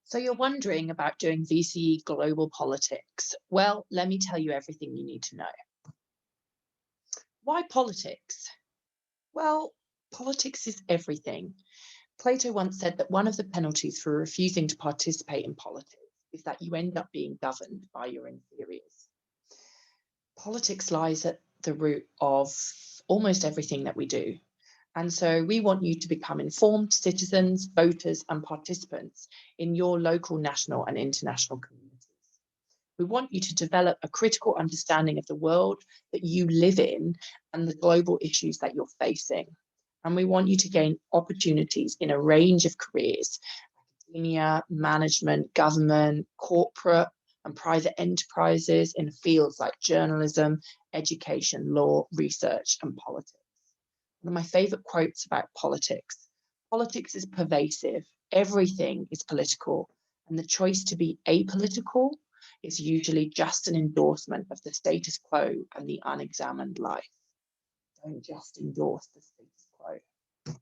So you're wondering about doing VCE global politics. Well, let me tell you everything you need to know. Why politics? Well, politics is everything. Plato once said that one of the penalties for refusing to participate in politics is that you end up being governed by your inferiors. Politics lies at the root of almost everything that we do. And so we want you to become informed citizens, voters, and participants in your local, national, and international communities. We want you to develop a critical understanding of the world that you live in and the global issues that you're facing. And we want you to gain opportunities in a range of careers: academia, management, government, corporate, and private enterprises in fields like journalism, education, law, research, and politics. One of my favorite quotes about politics: politics is pervasive, everything is political, and the choice to be apolitical is usually just an endorsement of the status quo and the unexamined life. Don't just endorse the status quo.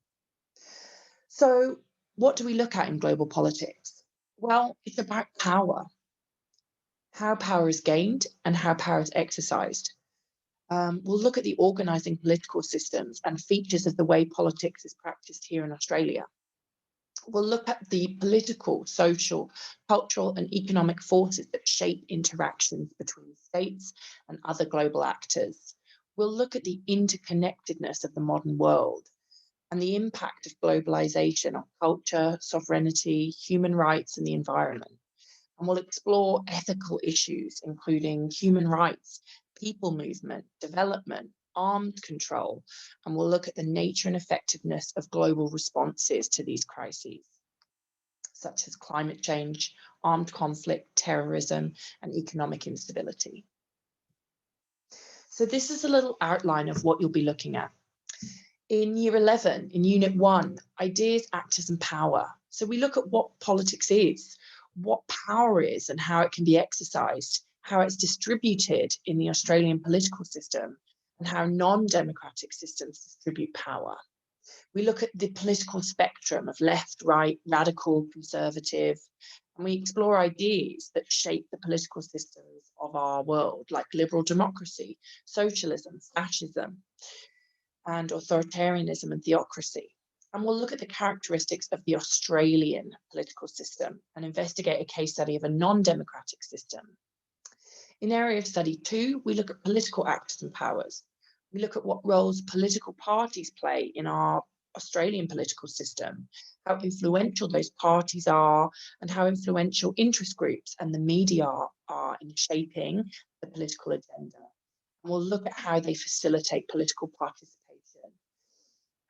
So, what do we look at in global politics? Well, it's about power, how power is gained and how power is exercised. We'll look at the organising political systems and features of the way politics is practiced here in Australia. We'll look at the political, social, cultural, and economic forces that shape interactions between states and other global actors. We'll look at the interconnectedness of the modern world and the impact of globalization on culture, sovereignty, human rights, and the environment. And we'll explore ethical issues, including human rights, people movement, development, arms control, and we'll look at the nature and effectiveness of global responses to these crises, such as climate change, armed conflict, terrorism, and economic instability. So this is a little outline of what you'll be looking at. In Year 11, in Unit 1, Ideas, Actors and Power. So we look at what politics is, what power is and how it can be exercised, how it's distributed in the Australian political system, and how non-democratic systems distribute power. We look at the political spectrum of left, right, radical, conservative, and we explore ideas that shape the political systems of our world, like liberal democracy, socialism, fascism, and authoritarianism and theocracy. And we'll look at the characteristics of the Australian political system and investigate a case study of a non-democratic system. In area of study 2, we look at political actors and powers. We look at what roles political parties play in our Australian political system, how influential those parties are, and how influential interest groups and the media are in shaping the political agenda. And we'll look at how they facilitate political participation.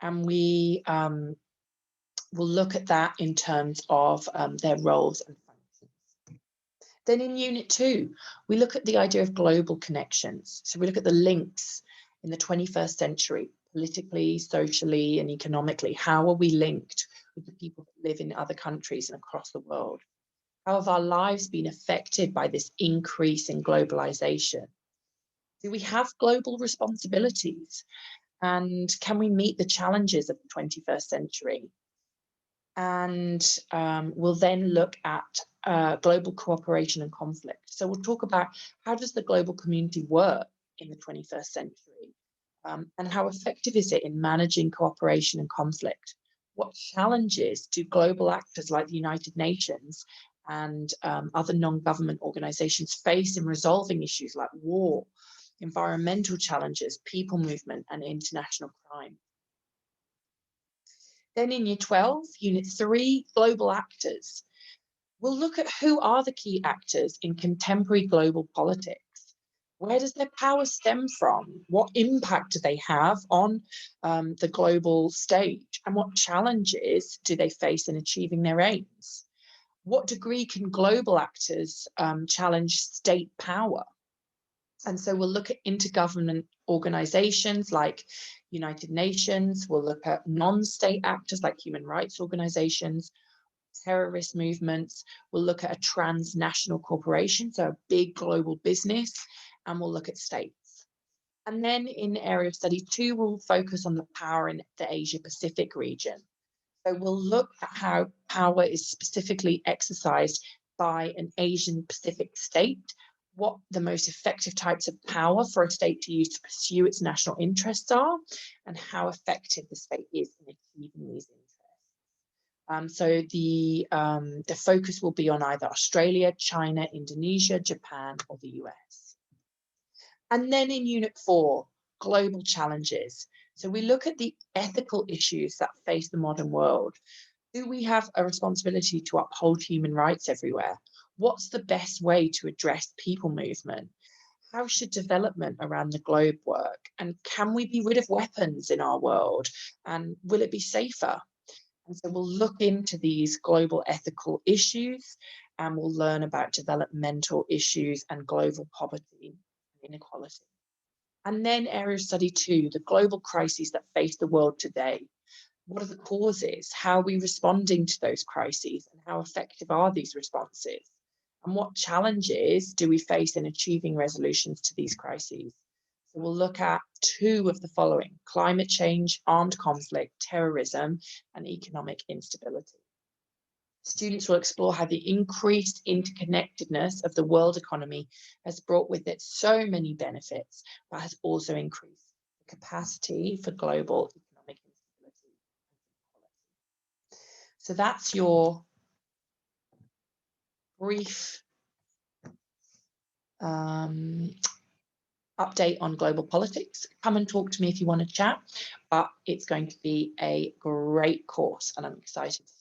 And we will look at that in terms of their roles and functions. Then in Unit 2, we look at the idea of global connections. So we look at the links in the 21st century, politically, socially, and economically. How are we linked with the people that live in other countries and across the world? How have our lives been affected by this increase in globalization? Do we have global responsibilities? And can we meet the challenges of the 21st century? And we'll then look at global cooperation and conflict. So we'll talk about how does the global community work in the 21st century, and how effective is it in managing cooperation and conflict? What challenges do global actors like the United Nations and other non-government organizations face in resolving issues like war, environmental challenges, people movement, and international crime? Then in Year 12, Unit 3, Global Actors. We'll look at who are the key actors in contemporary global politics. Where does their power stem from? What impact do they have on the global stage? And what challenges do they face in achieving their aims? What degree can global actors challenge state power? And so we'll look at intergovernment organizations like United Nations. We'll look at non-state actors like human rights organizations, terrorist movements. We'll look at a transnational corporation, so a big global business, and we'll look at states. And then in area of study 2, we'll focus on the power in the Asia Pacific region. So we'll look at how power is specifically exercised by an Asian Pacific state, what the most effective types of power for a state to use to pursue its national interests are, and how effective the state is in achieving these interests. So the focus will be on either Australia, China, Indonesia, Japan, or the US. And then in Unit 4, global challenges. So we look at the ethical issues that face the modern world. Do we have a responsibility to uphold human rights everywhere? What's the best way to address people movement? How should development around the globe work? And can we be rid of weapons in our world? And will it be safer? And so we'll look into these global ethical issues, and we'll learn about developmental issues and global poverty and inequality. And then area of study 2, the global crises that face the world today. What are the causes? How are we responding to those crises? And how effective are these responses? And what challenges do we face in achieving resolutions to these crises? So we'll look at 2 of the following: climate change, armed conflict, terrorism, and economic instability. Students will explore how the increased interconnectedness of the world economy has brought with it so many benefits, but has also increased the capacity for global economic instability. So that's your brief update on global politics. Come and talk to me if you want to chat, but it's going to be a great course and I'm excited to